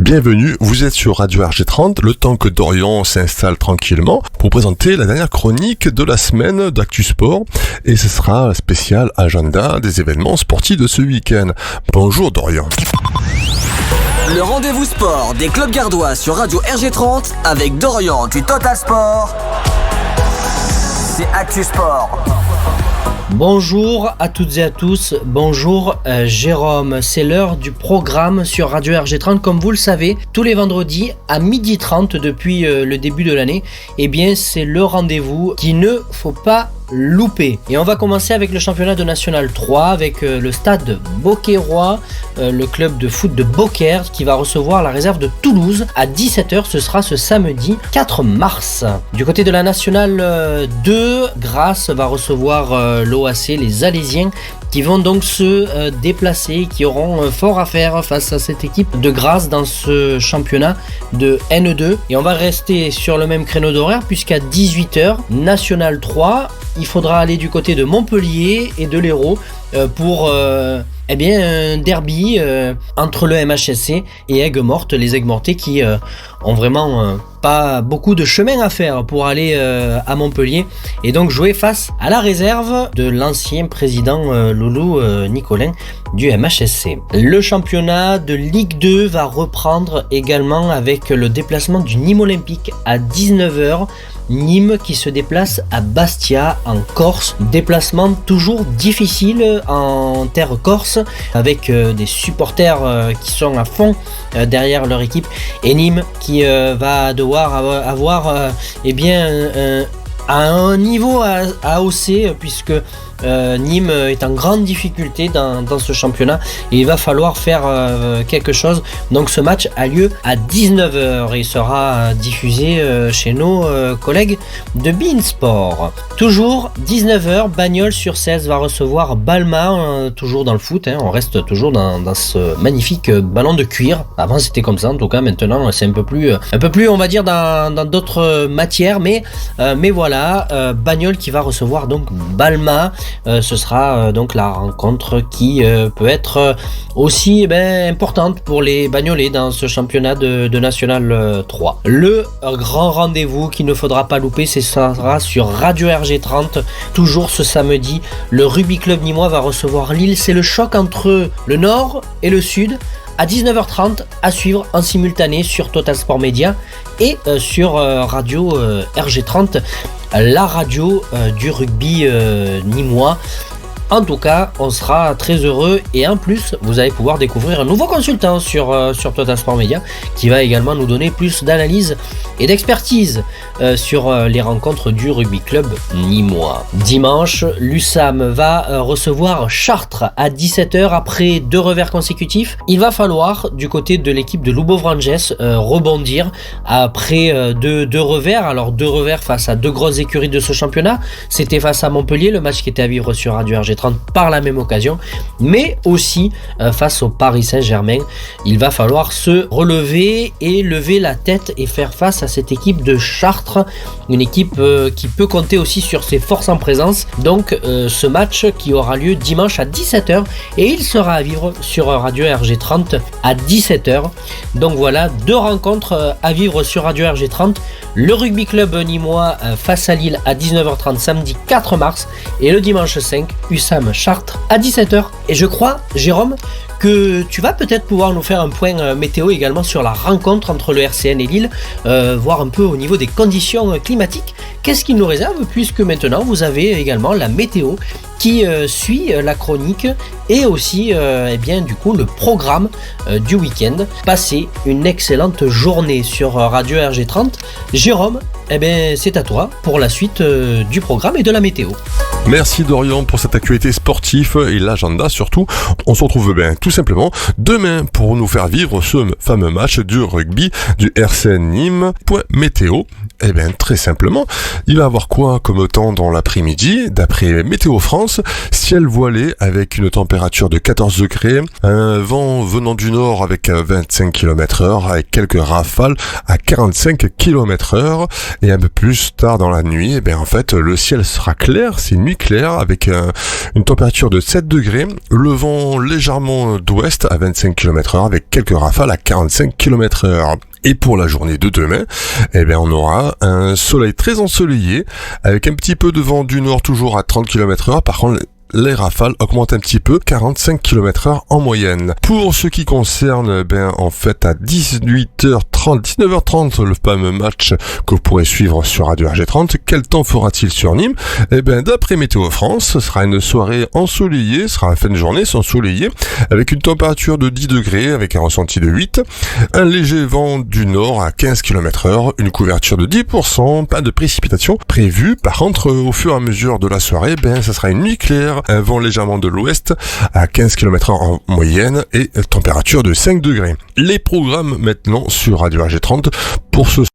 Bienvenue, vous êtes sur Radio RG30, le temps que Dorian s'installe tranquillement pour présenter la dernière chronique de la semaine d'Actu Sport et ce sera spécial agenda des événements sportifs de ce week-end. Bonjour Dorian. Le rendez-vous sport des clubs gardois sur Radio RG30 avec Dorian du Total Sport. C'est Actu Sport. Bonjour à toutes et à tous, bonjour Jérôme, c'est l'heure du programme sur Radio RG30 comme vous le savez, tous les vendredis à 12h30 depuis le début de l'année, eh bien c'est le rendez-vous qu'il ne faut pas louper. Et on va commencer avec le championnat de National 3 avec le stade Beauquerrois, le club de foot de Beaucaire qui va recevoir la réserve de Toulouse à 17h, ce sera ce samedi 4 mars. Du côté de la National 2, Grasse va recevoir l'OAC, les Alésiens qui vont donc se déplacer, qui auront fort à faire face à cette équipe de Grasse dans ce championnat de N2. Et on va rester sur le même créneau d'horaire puisqu'à 18h, National 3, il faudra aller du côté de Montpellier et de l'Hérault pour un derby entre le MHSC et Aigues-Mortes, les Aigues-Mortais qui ont vraiment pas beaucoup de chemin à faire pour aller à Montpellier et donc jouer face à la réserve de l'ancien président Loulou Nicolin du MHSC. Le championnat de Ligue 2 va reprendre également avec le déplacement du Nîmes Olympique à 19h. Nîmes qui se déplace à Bastia en Corse, déplacement toujours difficile en terre corse avec des supporters qui sont à fond derrière leur équipe et Nîmes qui va devoir avoir un niveau à hausser puisque Nîmes est en grande difficulté dans ce championnat et il va falloir faire quelque chose. Donc ce match a lieu à 19h et sera diffusé chez nos collègues de beIN Sport. Toujours 19h, Bagnols-sur-Cèze va recevoir Balma, toujours dans le foot, on reste toujours dans ce magnifique ballon de cuir. Avant c'était comme ça, en tout cas maintenant c'est un peu plus on va dire dans d'autres matières, mais voilà, Bagnols qui va recevoir donc Balma. Ce sera donc la rencontre qui peut être aussi importante pour les Bagnolais dans ce championnat de National 3. Le grand rendez-vous qu'il ne faudra pas louper, ce sera sur Radio RG30, toujours ce samedi. Le Rugby Club Nîmois va recevoir Lille, c'est le choc entre le Nord et le Sud. À 19h30, à suivre en simultané sur Total Sport Média et sur Radio RG30, la radio du rugby nîmois. En tout cas, on sera très heureux et en plus, vous allez pouvoir découvrir un nouveau consultant sur Total Sport Media qui va également nous donner plus d'analyse et d'expertise sur les rencontres du rugby club nîmois. Dimanche, l'USAM va recevoir Chartres à 17h après 2 revers consécutifs. Il va falloir, du côté de l'équipe de Lubovranges, rebondir après 2 revers. Alors 2 revers face à 2 grosses écuries de ce championnat. C'était face à Montpellier, le match qui était à vivre sur Radio RG30 par la même occasion, mais aussi face au Paris Saint-Germain. Il va falloir se relever et lever la tête et faire face à cette équipe de Chartres, une équipe qui peut compter aussi sur ses forces en présence. Donc ce match qui aura lieu dimanche à 17h et il sera à vivre sur Radio RG30 à 17h. Donc voilà, 2 rencontres à vivre sur Radio RG30. Le rugby club nîmois face à Lille à 19h30 samedi 4 mars et le dimanche 5, USAM Chartres à 17h. Et je crois, Jérôme, que tu vas peut-être pouvoir nous faire un point météo également sur la rencontre entre le RCN et Lille, voir un peu au niveau des conditions climatiques, qu'est-ce qu'il nous réserve, puisque maintenant vous avez également la météo qui suit la chronique et aussi du coup le programme du week-end. Passez une excellente journée sur Radio RG30. Jérôme, c'est à toi pour la suite du programme et de la météo. Merci Dorian pour cette actualité sportive et l'agenda surtout. On se retrouve tout simplement demain pour nous faire vivre ce fameux match du rugby du RCN Nîmes. Point météo. Très simplement, il va y avoir quoi comme temps dans l'après-midi? D'après Météo France, ciel voilé avec une température de 14 degrés, un vent venant du nord avec 25 km/h, avec quelques rafales à 45 km/h, et un peu plus tard dans la nuit, le ciel sera clair, c'est une nuit claire avec une température de 7 degrés, le vent légèrement d'ouest à 25 km/h avec quelques rafales à 45 km/h. Et pour la journée de demain, on aura un soleil très ensoleillé avec un petit peu de vent du nord toujours à 30 km/h. Par contre, les rafales augmentent un petit peu, 45 km/h en moyenne. Pour ce qui concerne, à 19h30, le fameux match que vous pourrez suivre sur Radio RG30, quel temps fera-t-il sur Nîmes? D'après Météo France, ce sera une soirée ensoleillée, ce sera la fin de journée, c'est ensoleillé, avec une température de 10 degrés, avec un ressenti de 8, un léger vent du nord à 15 km/h, une couverture de 10%, pas de précipitation prévue. Par contre, au fur et à mesure de la soirée, ça sera une nuit claire, un vent légèrement de l'ouest à 15 km/h en moyenne et température de 5 degrés. Les programmes maintenant sur Radio RG30 pour ce